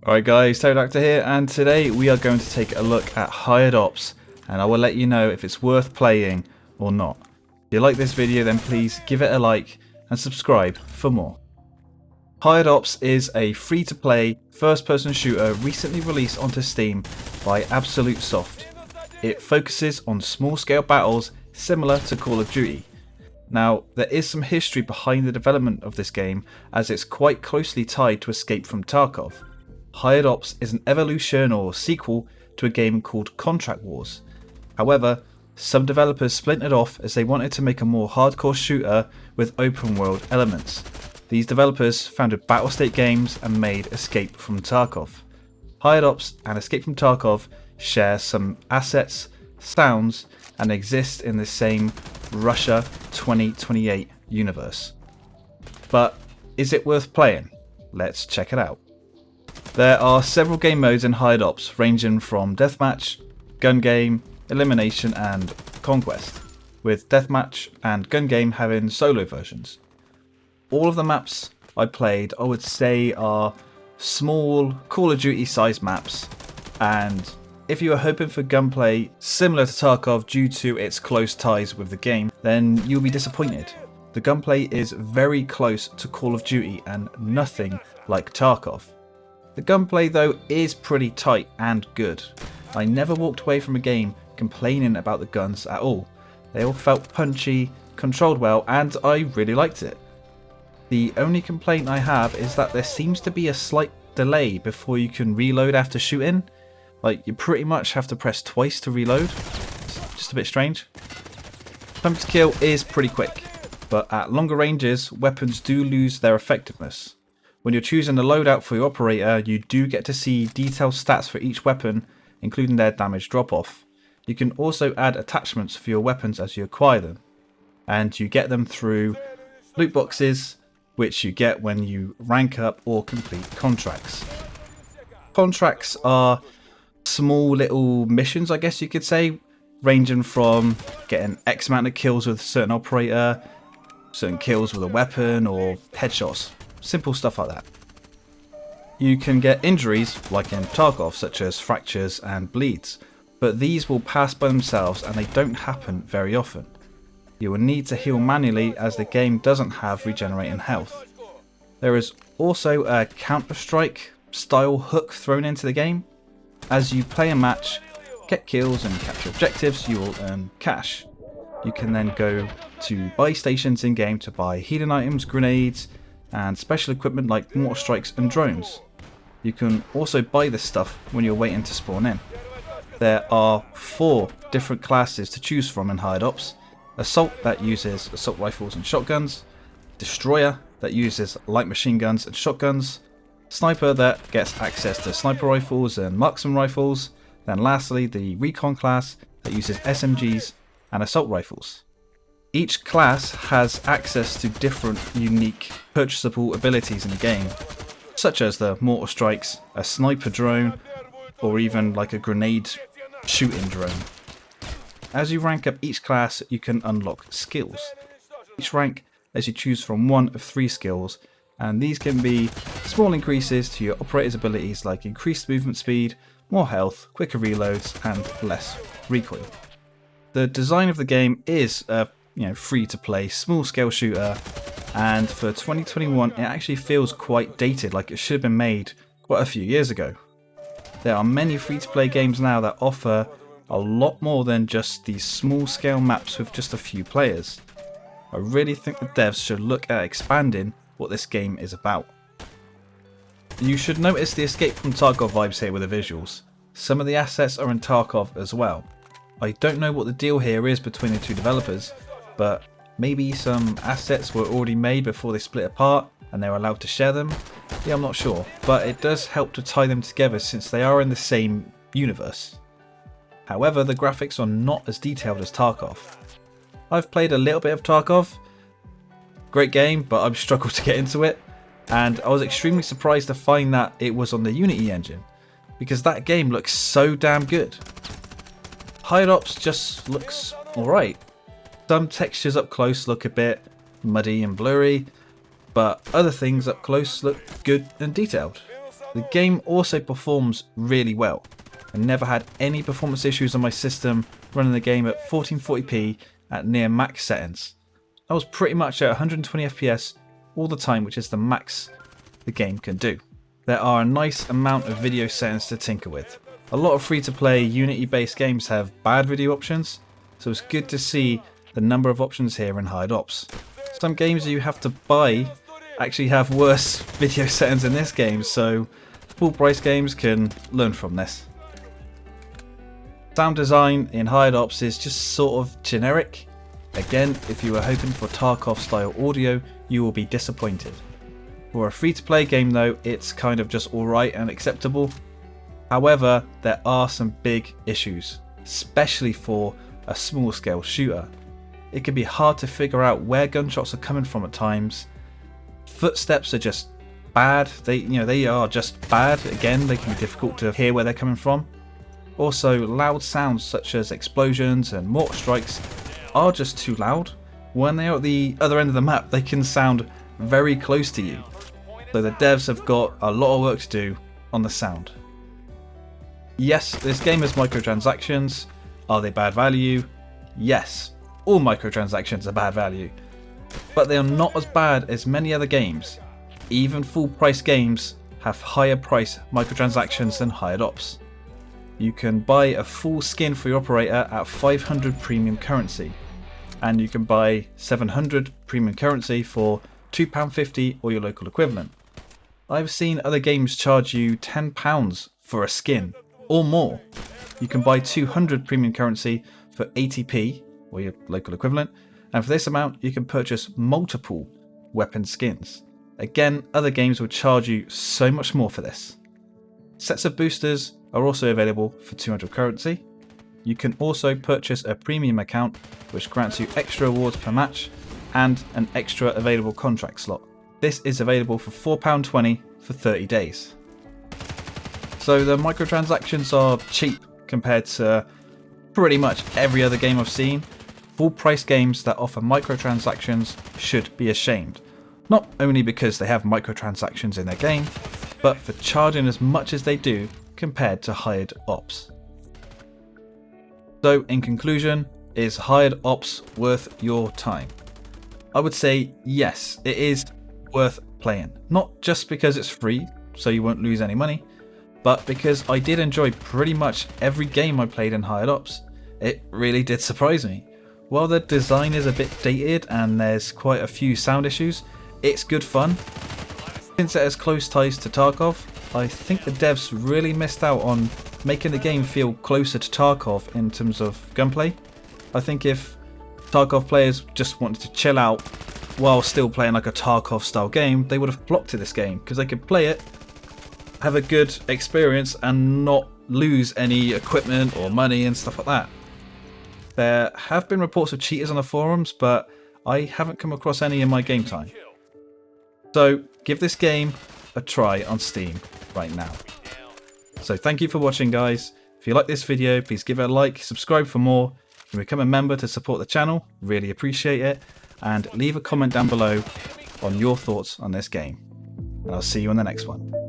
Alright guys, Pterodactyl here, and today we are going to take a look at Hired Ops, and I will let you know if it's worth playing or not. If you like this video, then please give it a like and subscribe for more. Hired Ops is a free-to-play first-person shooter recently released onto Steam by Absolutsoft. It focuses on small-scale battles similar to Call of Duty. Now, there is some history behind the development of this game, as it's quite closely tied to Escape from Tarkov. Hired Ops is an evolution or sequel to a game called Contract Wars. However, some developers splintered off as they wanted to make a more hardcore shooter with open world elements. These developers founded Battlestate games and made Escape from Tarkov. Hired Ops and Escape from Tarkov share some assets, sounds, and exist in the same Russia 2028 universe. But is it worth playing? Let's check it out. There are several game modes in Hired Ops, ranging from Deathmatch, Gun Game, Elimination and Conquest, with Deathmatch and Gun Game having solo versions. All of the maps I played, I would say, are small Call of Duty sized maps, and if you are hoping for gunplay similar to Tarkov due to its close ties with the game, then you'll be disappointed. The gunplay is very close to Call of Duty and nothing like Tarkov. The gunplay though is pretty tight and good. I never walked away from a game complaining about the guns at all. They all felt punchy, controlled well, and I really liked it. The only complaint I have is that there seems to be a slight delay before you can reload after shooting. Like, you pretty much have to press twice to reload. It's just a bit strange. Pump to kill is pretty quick, but at longer ranges, weapons do lose their effectiveness. When you're choosing the loadout for your operator, you do get to see detailed stats for each weapon, including their damage drop-off. You can also add attachments for your weapons as you acquire them, and you get them through loot boxes, which you get when you rank up or complete contracts. Contracts are small little missions, I guess you could say, ranging from getting X amount of kills with a certain operator, certain kills with a weapon, or headshots. Simple stuff like that. You can get injuries, like in Tarkov, such as fractures and bleeds, but these will pass by themselves and they don't happen very often. You will need to heal manually as the game doesn't have regenerating health. There is also a Counter-Strike style hook thrown into the game. As you play a match, get kills and capture objectives, you will earn cash. You can then go to buy stations in game to buy healing items, grenades, and special equipment like mortar strikes and drones. You can also buy this stuff when you're waiting to spawn in. There are 4 different classes to choose from in Hired Ops. Assault, that uses assault rifles and shotguns. Destroyer, that uses light machine guns and shotguns. Sniper, that gets access to sniper rifles and marksman rifles. Then lastly, the Recon class, that uses SMGs and assault rifles. Each class has access to different unique purchasable abilities in the game, such as the mortar strikes, a sniper drone, or even like a grenade shooting drone. As you rank up each class, you can unlock skills. Each rank lets you choose from one of 3 skills, and these can be small increases to your operator's abilities like increased movement speed, more health, quicker reloads, and less recoil. The design of the game is a free to play small scale shooter, and for 2021 it actually feels quite dated, like it should have been made quite a few years ago. There are many free to play games now that offer a lot more than just these small scale maps with just a few players. I really think the devs should look at expanding what this game is about. You should notice the Escape from Tarkov vibes here with the visuals. Some of the assets are in Tarkov as well. I don't know what the deal here is between the 2 developers, but maybe some assets were already made before they split apart and they were allowed to share them. Yeah, I'm not sure, but it does help to tie them together since they are in the same universe. However, the graphics are not as detailed as Tarkov. I've played a little bit of Tarkov. Great game, but I've struggled to get into it, and I was extremely surprised to find that it was on the Unity engine, because that game looks so damn good. Hired Ops just looks alright. Some textures up close look a bit muddy and blurry, but other things up close look good and detailed. The game also performs really well. I never had any performance issues on my system running the game at 1440p at near max settings. I was pretty much at 120 FPS all the time, which is the max the game can do. There are a nice amount of video settings to tinker with. A lot of free-to-play Unity based games have bad video options, so it's good to see the number of options here in Hired Ops. Some games you have to buy actually have worse video settings in this game, so full price games can learn from this. Sound design in Hired Ops is just sort of generic. Again, if you were hoping for Tarkov style audio, you will be disappointed. For a free-to-play game though, it's kind of just alright and acceptable. However, there are some big issues, especially for a small scale shooter. It can be hard to figure out where gunshots are coming from at times. Footsteps are just bad. They are just bad. Again, they can be difficult to hear where they're coming from. Also, loud sounds such as explosions and mortar strikes are just too loud. When they are at the other end of the map, they can sound very close to you. So the devs have got a lot of work to do on the sound. Yes, this game has microtransactions. Are they bad value? Yes, all microtransactions are bad value. But they are not as bad as many other games. Even full price games have higher price microtransactions than Hired Ops. You can buy a full skin for your operator at 500 premium currency, and you can buy 700 premium currency for £2.50 or your local equivalent. I've seen other games charge you £10 for a skin or more. You can buy 200 premium currency for 80p or your local equivalent, and for this amount you can purchase multiple weapon skins. Again, other games will charge you so much more for this. Sets of boosters are also available for 200 currency. You can also purchase a premium account which grants you extra rewards per match and an extra available contract slot. This is available for £4.20 for 30 days. So the microtransactions are cheap compared to pretty much every other game I've seen. Full price games that offer microtransactions should be ashamed. Not only because they have microtransactions in their game, but for charging as much as they do compared to Hired Ops. So in conclusion, is Hired Ops worth your time? I would say yes, it is worth playing. Not just because it's free, so you won't lose any money, but because I did enjoy pretty much every game I played in Hired Ops. It really did surprise me. While the design is a bit dated and there's quite a few sound issues, it's good fun. Since it has close ties to Tarkov, I think the devs really missed out on making the game feel closer to Tarkov in terms of gunplay. I think if Tarkov players just wanted to chill out while still playing like a Tarkov style game, they would have flocked to this game because they could play it, have a good experience and not lose any equipment or money and stuff like that. There have been reports of cheaters on the forums, but I haven't come across any in my game time. So give this game a try on Steam right now. So thank you for watching, guys. If you like this video, please give it a like, subscribe for more. You can become a member to support the channel, really appreciate it, and leave a comment down below on your thoughts on this game. And I'll see you on the next one.